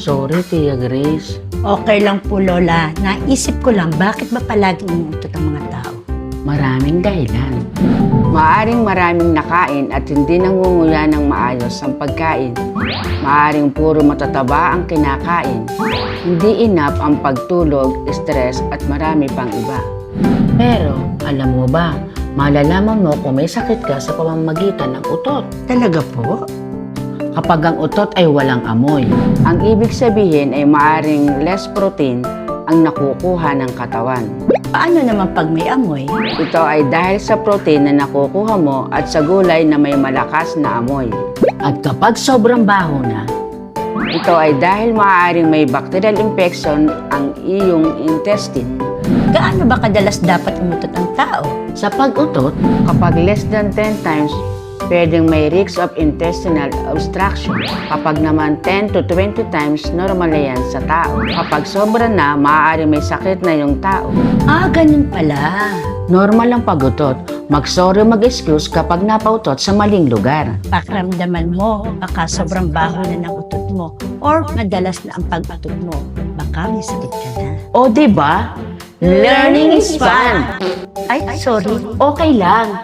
Sorry, Tia Grace. Okay lang po, Lola. Naisip ko lang, bakit ba palaging umuutot ang mga tao? Maraming dahilan. Maaring maraming nakain at hindi nangunguya ng maayos ang pagkain. Maaring puro matataba ang kinakain. Hindi enough ang pagtulog, stress at marami pang iba. Pero, alam mo ba, malalaman mo kung may sakit ka sa pamamagitan ng utot. Talaga po? Kapag ang utot ay walang amoy. Ang ibig sabihin ay maaring less protein ang nakukuha ng katawan. Paano naman pag may amoy? Ito ay dahil sa protein na nakukuha mo at sa gulay na may malakas na amoy. At kapag sobrang baho na, Ito ay dahil maaaring may bacterial infection ang iyong intestine. Gaano ba kadalas dapat umutot ang tao? sa pag-utot, Kapag less than 10 times, pwedeng may risk of intestinal obstruction. Kapag naman 10 to 20 times, normal na yan sa tao. Kapag sobra na, maaaring may sakit na yung tao. Ganun pala. normal ang pag-utot. Mag-sorry mag-excuse kapag napautot sa maling lugar. Pakiramdaman mo, baka sobrang baho na ng utot mo. Or madalas na ang pag-utot mo. Baka may sakit ka na. O, diba? Learning is fun! Ay, sorry. Okay lang.